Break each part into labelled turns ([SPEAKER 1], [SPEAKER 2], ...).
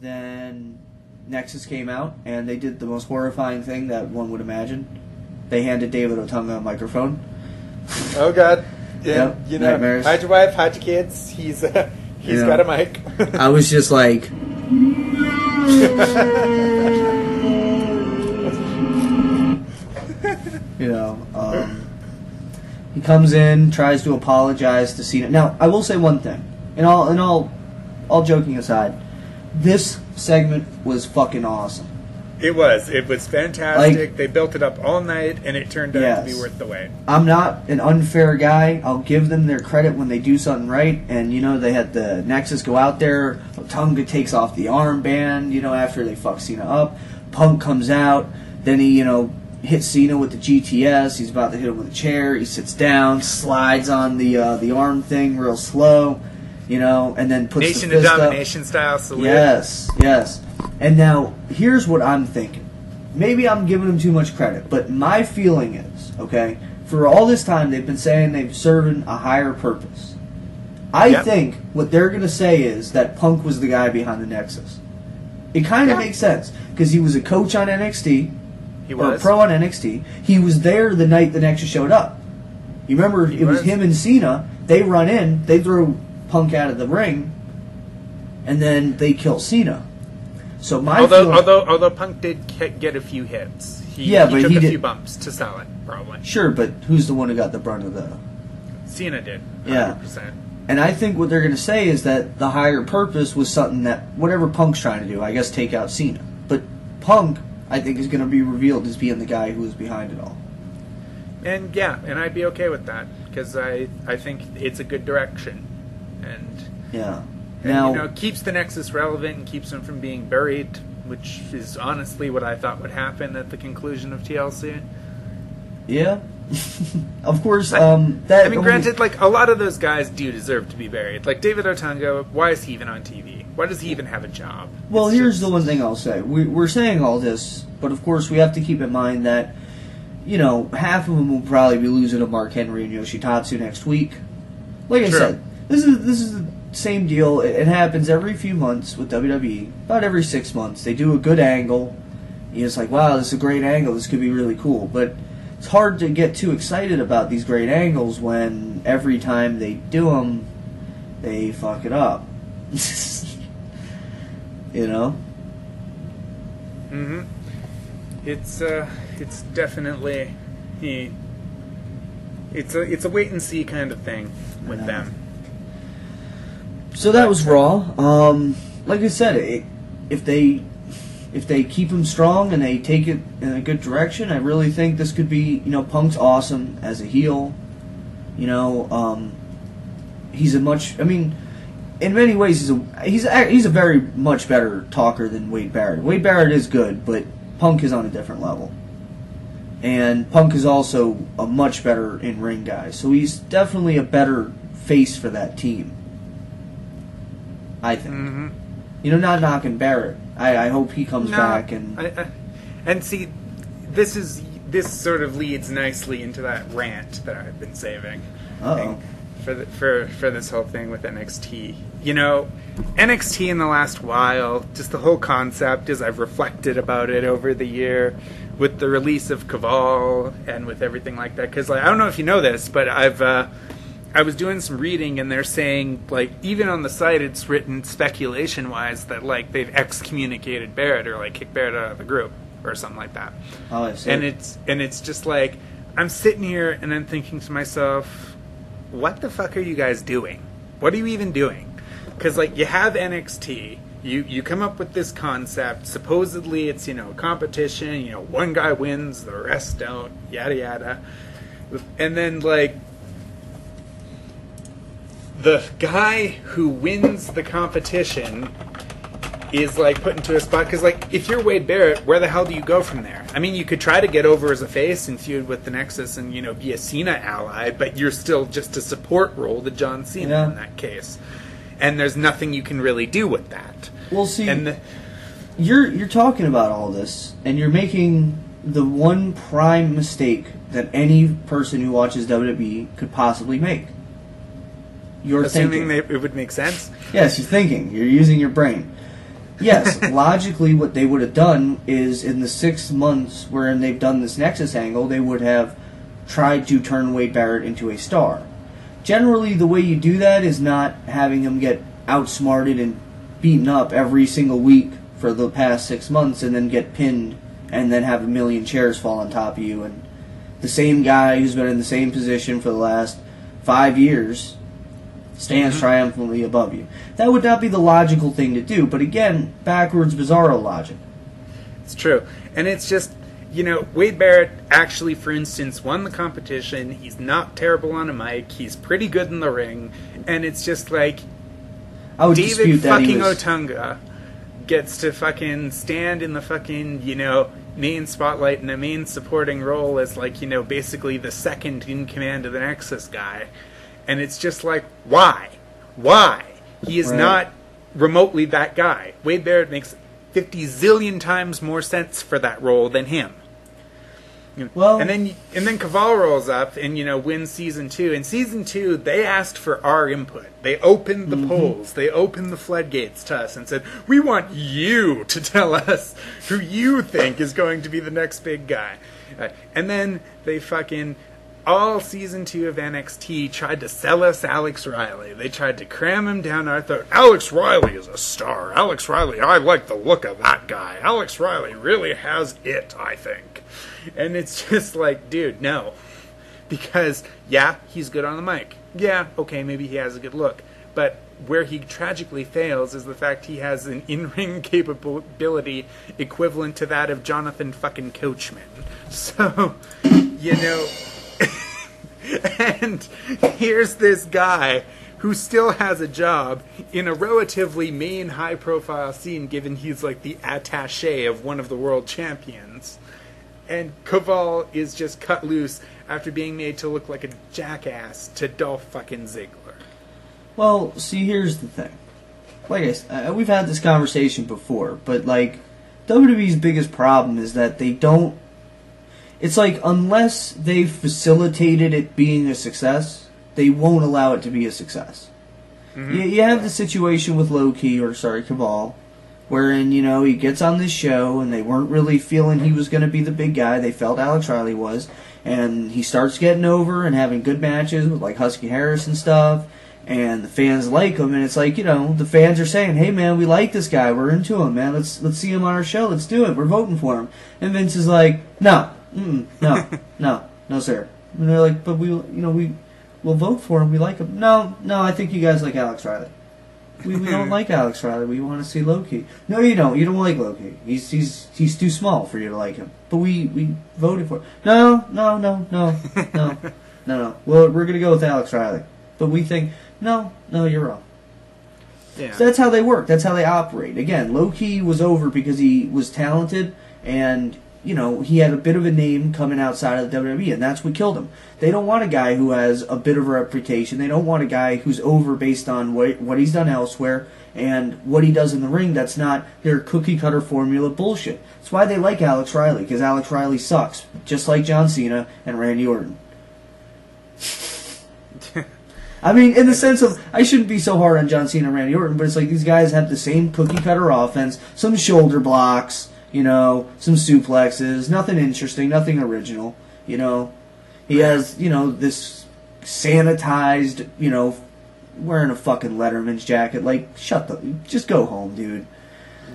[SPEAKER 1] Then Nexus came out, and they did the most horrifying thing that one would imagine. They handed David Otunga a microphone.
[SPEAKER 2] Oh, God. Yeah,
[SPEAKER 1] yep, nightmares.
[SPEAKER 2] Hide your wife, hide your kids. He's got a mic.
[SPEAKER 1] I was just like... he comes in, tries to apologize to Cena. Now, I will say one thing, and all joking aside, this segment was fucking awesome.
[SPEAKER 2] It was fantastic. They built it up all night, and it turned out to be worth the wait.
[SPEAKER 1] I'm not an unfair guy. I'll give them their credit when they do something right. And, they had the Nexus go out there. Otunga takes off the armband, after they fuck Cena up. Punk comes out. Then he, hits Cena with the GTS. He's about to hit him with a chair. He sits down, slides on the arm thing real slow, and then puts
[SPEAKER 2] Nation
[SPEAKER 1] the fist
[SPEAKER 2] of Domination
[SPEAKER 1] up.
[SPEAKER 2] style salute.
[SPEAKER 1] Yes. And now, here's what I'm thinking. Maybe I'm giving them too much credit, but my feeling is, okay, for all this time they've been saying they've served a higher purpose. I think what they're going to say is that Punk was the guy behind the Nexus. It kind of makes sense, because he was a coach on NXT, or a pro on NXT. He was there the night the Nexus showed up. You remember, it was him and Cena. They run in, they throw Punk out of the ring, and then they kill Cena. So
[SPEAKER 2] although Punk did get a few hits, he took a few bumps to sell it, probably.
[SPEAKER 1] Sure, but who's the one who got the brunt of the?
[SPEAKER 2] Cena did. 100%.
[SPEAKER 1] Yeah. And I think what they're going to say is that the higher purpose was something that whatever Punk's trying to do, I guess, take out Cena. But Punk, I think, is going to be revealed as being the guy who was behind it all.
[SPEAKER 2] And I'd be okay with that because I think it's a good direction, and now, keeps the Nexus relevant and keeps them from being buried, which is honestly what I thought would happen at the conclusion of TLC.
[SPEAKER 1] Yeah. Of course,
[SPEAKER 2] granted, a lot of those guys do deserve to be buried. Like David Otunga, why is he even on TV? Why does he even have a job?
[SPEAKER 1] Well, here's the one thing I'll say. We're saying all this, but of course we have to keep in mind that, half of them will probably be losing to Mark Henry and Yoshitatsu next week. Like I said, this is the same deal. It happens every few months with WWE. About every 6 months. They do a good angle. You're just like, wow, this is a great angle. This could be really cool. But it's hard to get too excited about these great angles when every time they do them, they fuck it up.
[SPEAKER 2] Mm-hmm. It's definitely it's a wait and see kind of thing with them.
[SPEAKER 1] So that was Raw. Like I said, if they keep him strong and they take it in a good direction, I really think this could be. Punk's awesome as a heel. He's a much. I mean, in many ways, he's a very much better talker than Wade Barrett. Wade Barrett is good, but Punk is on a different level. And Punk is also a much better in-ring guy. So he's definitely a better face for that team, I think. Mm-hmm. Not knocking Barrett. I hope he comes back.
[SPEAKER 2] And see, this sort of leads nicely into that rant that I've been saving. For this whole thing with NXT. NXT in the last while, just the whole concept as I've reflected about it over the year with the release of Caval and with everything like that. Because I don't know if you know this, but I was doing some reading and they're saying, even on the site it's written speculation-wise that, they've excommunicated Barrett or, kicked Barrett out of the group or something like that.
[SPEAKER 1] Oh, I see.
[SPEAKER 2] And it's just I'm sitting here and I'm thinking to myself, what the fuck are you guys doing? What are you even doing? Because, you have NXT, you come up with this concept, supposedly it's, competition, one guy wins, the rest don't, yada yada. And then, the guy who wins the competition is put into a spot because if you're Wade Barrett, where the hell do you go from there? I mean, you could try to get over as a face and feud with the Nexus and be a Cena ally, but you're still just a support role to John Cena in that case, and there's nothing you can really do with that.
[SPEAKER 1] Well, see, you're talking about all this, and you're making the one prime mistake that any person who watches WWE could possibly make. You're
[SPEAKER 2] assuming
[SPEAKER 1] thinking.
[SPEAKER 2] it would make sense.
[SPEAKER 1] Yes, you're thinking. You're using your brain. Yes, logically, what they would have done is in the 6 months wherein they've done this Nexus angle, they would have tried to turn Wade Barrett into a star. Generally, the way you do that is not having him get outsmarted and beaten up every single week for the past 6 months and then get pinned and then have a million chairs fall on top of you. And the same guy who's been in the same position for the last 5 years stands triumphantly above you. That would not be the logical thing to do, but again, backwards bizarro logic.
[SPEAKER 2] It's true. And it's just, Wade Barrett actually, for instance, won the competition. He's not terrible on a mic. He's pretty good in the ring. And it's just like,
[SPEAKER 1] I would
[SPEAKER 2] David
[SPEAKER 1] dispute that
[SPEAKER 2] fucking
[SPEAKER 1] he was...
[SPEAKER 2] Otunga gets to fucking stand in the fucking, main spotlight in a main supporting role as, basically the second in command of the Nexus guy. And it's just like, why? Why? He is not remotely that guy. Wade Barrett makes 50 zillion times more sense for that role than him.
[SPEAKER 1] Well,
[SPEAKER 2] and then Caval rolls up and wins season 2. In season 2, they asked for our input. They opened the polls. They opened the floodgates to us and said, "We want you to tell us who you think is going to be the next big guy." And then they fucking all season 2 of NXT tried to sell us Alex Riley. They tried to cram him down our throat. Alex Riley is a star. Alex Riley, I like the look of that guy. Alex Riley really has it, I think. And it's just like, dude, no. Because, yeah, he's good on the mic. Yeah, okay, maybe he has a good look. But where he tragically fails is the fact he has an in-ring capability equivalent to that of Jonathan fucking Coachman. So, and here's this guy who still has a job in a relatively main high-profile scene, given he's like the attaché of one of the world champions. And Caval is just cut loose after being made to look like a jackass to Dolph fucking Ziggler.
[SPEAKER 1] Well, see, here's the thing. Like I said, we've had this conversation before, but WWE's biggest problem is that they don't... It's like, unless they've facilitated it being a success, they won't allow it to be a success. You have the situation with Caval, wherein, he gets on this show, and they weren't really feeling he was going to be the big guy. They felt Alex Riley was. And he starts getting over and having good matches with, Husky Harris and stuff. And the fans like him. And it's like, the fans are saying, "Hey, man, we like this guy. We're into him, man. Let's see him on our show. Let's do it. We're voting for him." And Vince is like, "No. No, sir." And they're like, "But we'll vote for him. We like him." No, I think you guys like Alex Riley. We don't like Alex Riley. We want to see Loki. No, you don't. You don't like Loki. He's too small for you to like him. But we voted for him. No. Well, we're gonna go with Alex Riley. But we think no, you're wrong. Yeah. So that's how they work. That's how they operate. Again, Loki was over because he was talented and he had a bit of a name coming outside of the WWE, and that's what killed him. They don't want a guy who has a bit of a reputation. They don't want a guy who's over based on what he's done elsewhere and what he does in the ring. That's not their cookie-cutter formula bullshit. That's why they like Alex Riley, because Alex Riley sucks, just like John Cena and Randy Orton. I mean, in the sense of, I shouldn't be so hard on John Cena and Randy Orton, but it's like these guys have the same cookie-cutter offense, some shoulder blocks, some suplexes, nothing interesting, nothing original, He has, this sanitized, wearing a fucking Letterman's jacket. Just go home, dude.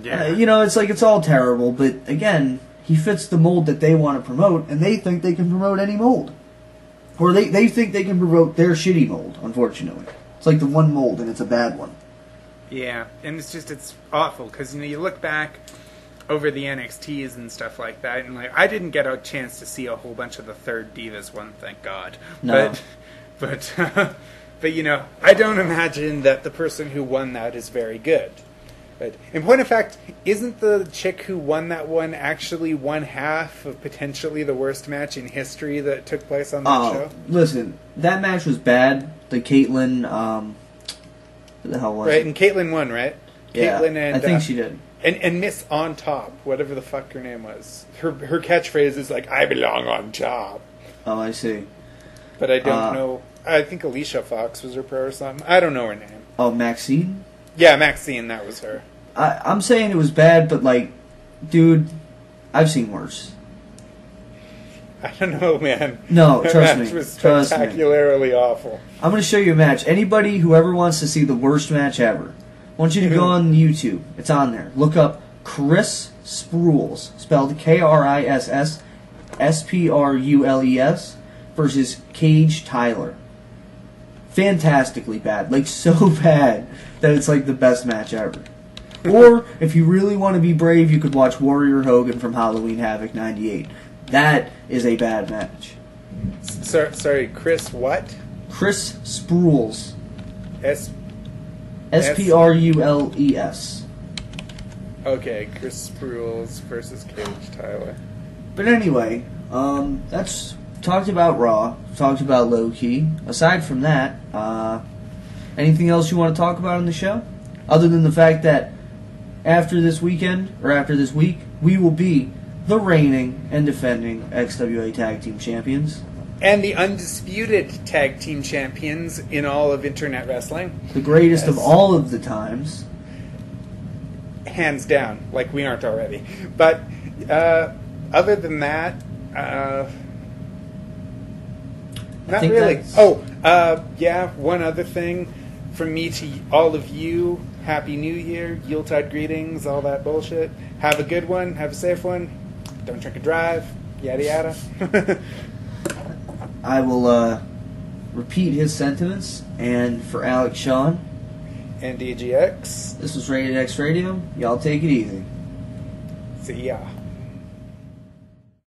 [SPEAKER 1] Yeah. It's like, it's all terrible, but again, he fits the mold that they want to promote, and they think they can promote any mold. Or they think they can promote their shitty mold, unfortunately. It's like the one mold, and it's a bad one.
[SPEAKER 2] Yeah, and it's awful, because, you look back over the NXTs and stuff like that, and I didn't get a chance to see a whole bunch of the third Divas one, thank God.
[SPEAKER 1] No.
[SPEAKER 2] But I don't imagine that the person who won that is very good. But in point of fact, isn't the chick who won that one actually one half of potentially the worst match in history that took place on that show?
[SPEAKER 1] Listen, that match was bad. The Caitlyn, what the hell was it?
[SPEAKER 2] Right, and Caitlyn won, right?
[SPEAKER 1] Yeah,
[SPEAKER 2] Caitlyn and,
[SPEAKER 1] I think she did.
[SPEAKER 2] And Miss On Top, whatever the fuck her name was. Her catchphrase is "I belong on top."
[SPEAKER 1] Oh, I see.
[SPEAKER 2] But I don't know I think Alicia Fox was her pro or something. I don't know her name.
[SPEAKER 1] Oh, Maxine?
[SPEAKER 2] Yeah, Maxine, that was her.
[SPEAKER 1] I'm saying it was bad, but, like, dude, I've seen worse.
[SPEAKER 2] I don't know, man.
[SPEAKER 1] No,
[SPEAKER 2] That
[SPEAKER 1] trust
[SPEAKER 2] match
[SPEAKER 1] me.
[SPEAKER 2] was
[SPEAKER 1] Trust me.
[SPEAKER 2] spectacularly awful.
[SPEAKER 1] I'm going to show you a match. Anybody who ever wants to see the worst match ever, I want you to go on YouTube. It's on there. Look up Chris Sprules, spelled KRISSSPRULES, versus Cage Tyler. Fantastically bad. Like, so bad that it's like the best match ever. Or, if you really want to be brave, you could watch Warrior Hogan from Halloween Havoc 98. That is a bad match.
[SPEAKER 2] Sorry, Chris what?
[SPEAKER 1] Chris Sprules.
[SPEAKER 2] S.
[SPEAKER 1] SPRULES.
[SPEAKER 2] Okay, Chris Sprules versus Cage Tyler.
[SPEAKER 1] But anyway, that's talked about Raw, talked about Low Key. Aside from that, anything else you want to talk about on the show? Other than the fact that after this weekend, or after this week, we will be the reigning and defending XWA Tag Team Champions.
[SPEAKER 2] And the undisputed tag team champions in all of Internet Wrestling.
[SPEAKER 1] The greatest of all of the times.
[SPEAKER 2] Hands down, like we aren't already. But other than that, not really.
[SPEAKER 1] That's...
[SPEAKER 2] Yeah, one other thing. From me to all of you, Happy New Year, Yuletide greetings, all that bullshit. Have a good one, have a safe one. Don't drink and drive, yada yada.
[SPEAKER 1] I will repeat his sentiments, and for Alex Shawn
[SPEAKER 2] and DGX,
[SPEAKER 1] this was Rated X Radio. Y'all take it easy.
[SPEAKER 2] see ya.